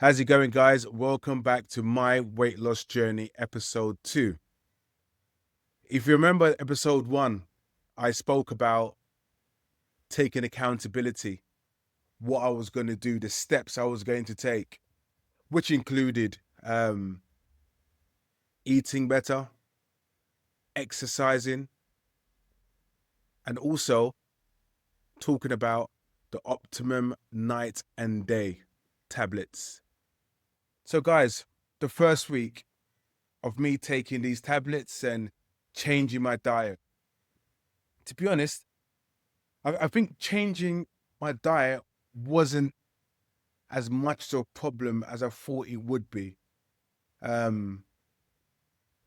How's it going, guys? Welcome back to my weight loss journey, episode 2. If you remember episode 1, I spoke about taking accountability, what I was going to do, the steps I was going to take, which included eating better, exercising, and also talking about the optimum night and day tablets. So, guys, the first week of me taking these tablets and changing my diet. To be honest, I think changing my diet wasn't as much of a problem as I thought it would be. Um,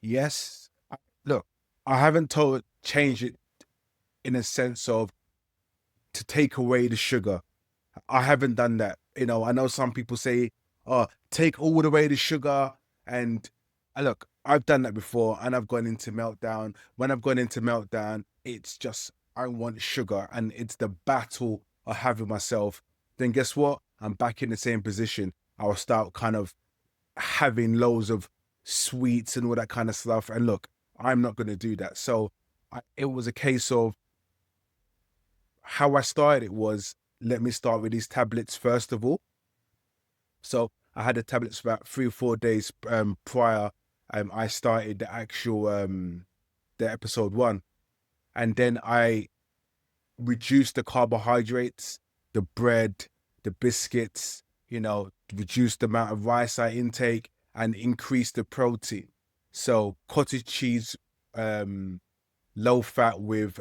yes, look, I haven't changed it in a sense of to take away the sugar. I haven't done that. I know some people say, oh, take all the way the sugar. And look, I've done that before and I've gone into meltdown. When I've gone into meltdown, it's just, I want sugar and it's the battle I have with myself. Then guess what? I'm back in the same position. I will start kind of having loads of sweets and all that kind of stuff. And look, I'm not going to do that. So it was a case of how I started. It was, let me start with these tablets first of all. So I had the tablets for about 3 or 4 days prior. I started the actual the episode 1, and then I reduced the carbohydrates, the bread, the biscuits. Reduced the amount of rice I intake and increased the protein. So cottage cheese, low fat with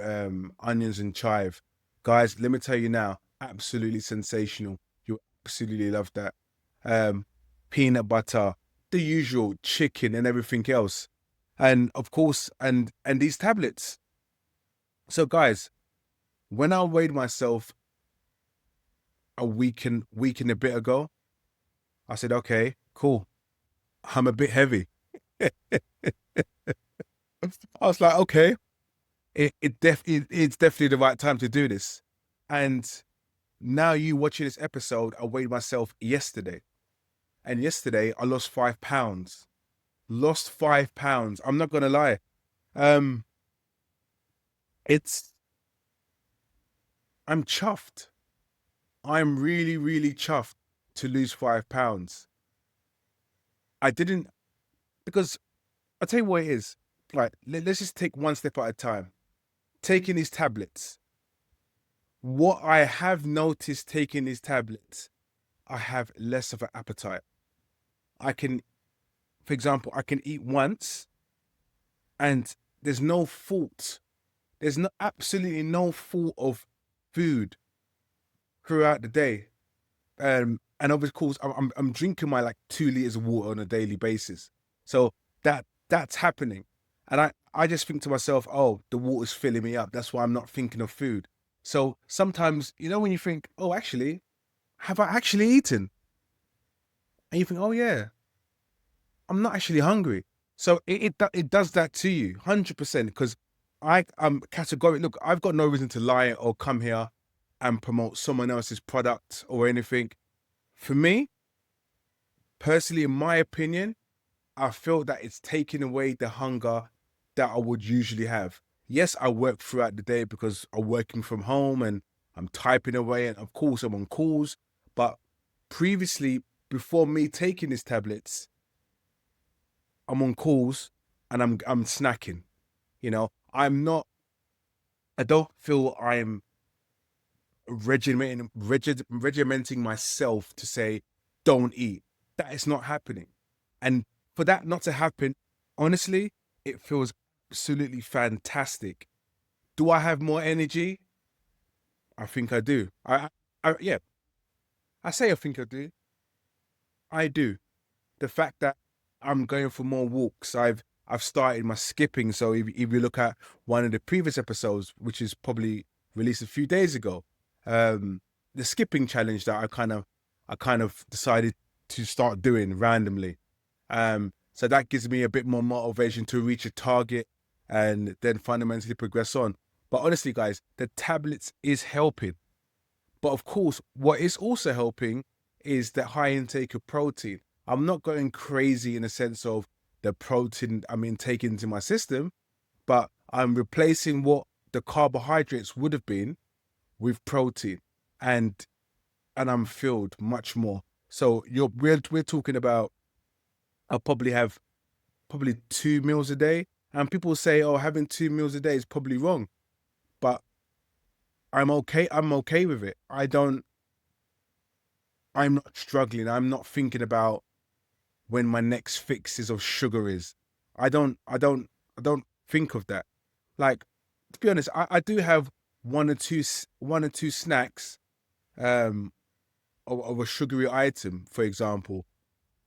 onions and chive. Guys, let me tell you now, absolutely sensational. You absolutely love that. Peanut butter, the usual chicken and everything else. And of course, and these tablets. So guys, when I weighed myself a week and a bit ago, I said, okay, cool. I'm a bit heavy. I was like, okay, it's definitely the right time to do this. And now you watching this episode, I weighed myself yesterday. And yesterday I lost 5 pounds. Lost 5 pounds. I'm not gonna lie. I'm chuffed. I'm really, really chuffed to lose 5 pounds. I didn't, because I'll tell you what it is. Right, let's just take one step at a time. Taking these tablets. What I have noticed taking these tablets, I have less of an appetite. For example, I can eat once and there's no fault. There's absolutely no fault of food throughout the day. And of course, I'm drinking my like 2 liters of water on a daily basis. So that's happening. And I just think to myself, oh, the water's filling me up. That's why I'm not thinking of food. So sometimes, when you think, oh, actually, have I actually eaten? And you think, oh yeah, I'm not actually hungry. So it does that to you, 100%. Because I'm categorical. Look, I've got no reason to lie or come here and promote someone else's product or anything. For me, personally, in my opinion, I feel that it's taking away the hunger that I would usually have. Yes, I work throughout the day because I'm working from home and I'm typing away, and of course I'm on calls. But previously, before me taking these tablets, I'm on calls and I'm snacking. I don't feel I'm regimenting myself to say, don't eat. That is not happening. And for that not to happen, honestly, it feels absolutely fantastic. Do I have more energy? I think I do. Yeah, I say I think I do. I do. The fact that I'm going for more walks, I've started my skipping. So if you look at one of the previous episodes, which is probably released a few days ago, the skipping challenge that I kind of decided to start doing randomly. So that gives me a bit more motivation to reach a target and then fundamentally progress on. But honestly, guys, the tablets is helping. But of course, what is also helping is the high intake of protein. I'm not going crazy in the sense of the protein I'm intaking into my system, but I'm replacing what the carbohydrates would have been with protein, and I'm filled much more. So we're talking about, I'll probably have 2 meals a day, and people say, oh, having 2 meals a day is probably wrong, but I'm okay. I'm okay with it. I'm not struggling. I'm not thinking about when my next fixes of sugar is. I don't think of that. Like, to be honest, I do have one or two snacks of a sugary item, for example,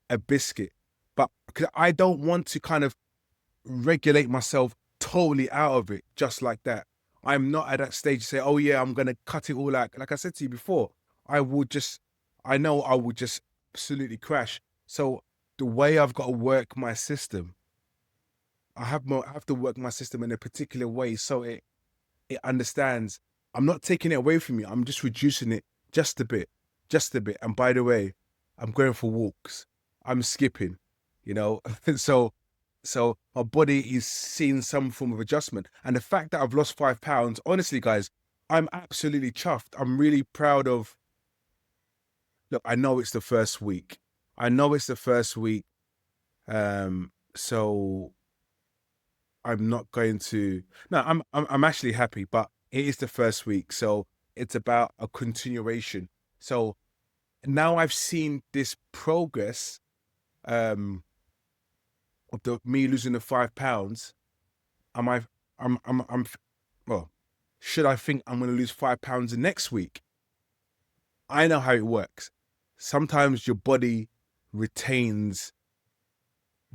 a biscuit. But 'cause I don't want to kind of regulate myself totally out of it just like that. I'm not at that stage to say, oh yeah, I'm gonna cut it all out. Like I said to you before, I know I would just absolutely crash. So the way I've got to work my system, I have to work my system in a particular way so it understands I'm not taking it away from you. I'm just reducing it just a bit, just a bit. And by the way, I'm going for walks. I'm skipping, you know. So my body is seeing some form of adjustment. And the fact that I've lost 5 pounds, honestly, guys, I'm absolutely chuffed. I'm really proud of. Look, I know it's the first week. I know it's the first week. So I'm not going to. No, I'm actually happy, but it is the first week, so it's about a continuation. So now I've seen this progress of me losing the 5 pounds. Well, should I think I'm going to lose 5 pounds the next week? I know how it works. Sometimes your body retains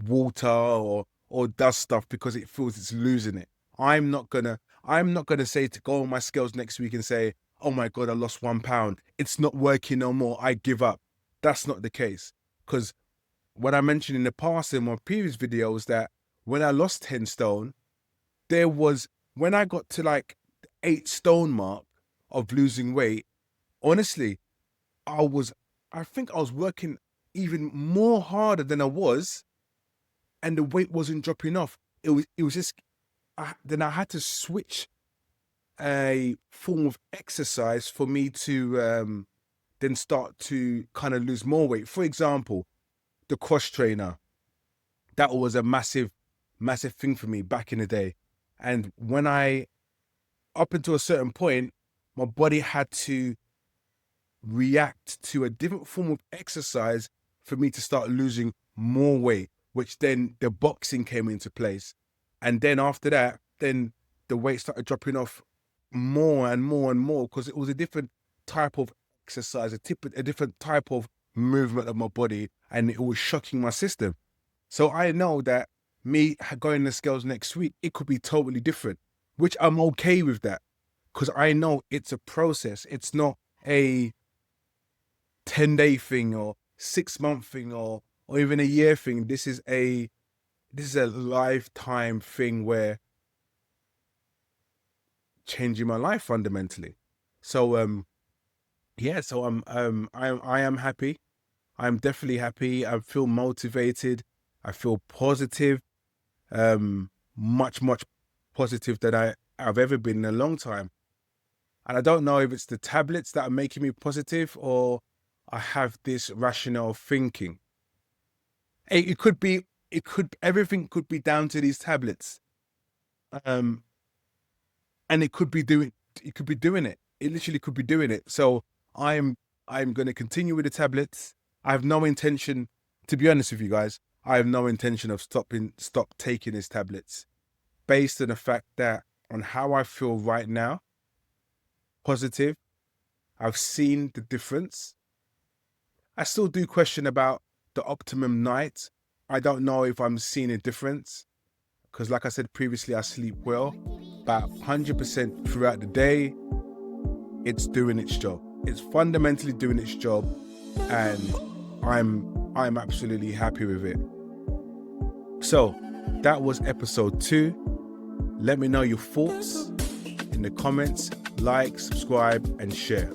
water or does stuff because it feels it's losing it. I'm not gonna say to go on my scales next week and say, oh my God, I lost 1 pound. It's not working no more. I give up. That's not the case. Because what I mentioned in the past in my previous videos, that when I lost 10 stone, when I got to like the 8 stone mark of losing weight, honestly, I think I was working even more harder than I was, and the weight wasn't dropping off. It was just, then I had to switch a form of exercise for me to then start to kind of lose more weight. For example, the cross trainer. That was a massive thing for me back in the day. And when up until a certain point, my body had to react to a different form of exercise for me to start losing more weight, which then the boxing came into place. And then after that, then the weight started dropping off more and more and more, because it was a different type of exercise, a different type of movement of my body, and it was shocking my system. So I know that me going the scales next week, it could be totally different, which I'm okay with that, because I know it's a process. It's not a 10-day thing or 6-month thing or even a year thing. This is a lifetime thing where changing my life fundamentally. So yeah, so I am happy. I'm definitely happy. I feel motivated. I feel positive. Much positive than I've ever been in a long time. And I don't know if it's the tablets that are making me positive, or I have this rational thinking. Everything could be down to these tablets. And it could be doing it. It literally could be doing it. So I'm going to continue with the tablets. I have no intention, to be honest with you guys, I have no intention of stop taking these tablets, based on the fact that on how I feel right now, positive. I've seen the difference. I still do question about the optimum night. I don't know if I'm seeing a difference, because like I said previously, I sleep well, about 100% throughout the day. It's doing its job. It's fundamentally doing its job, and I'm absolutely happy with it. So that was episode 2. Let me know your thoughts in the comments. Like, subscribe, and share.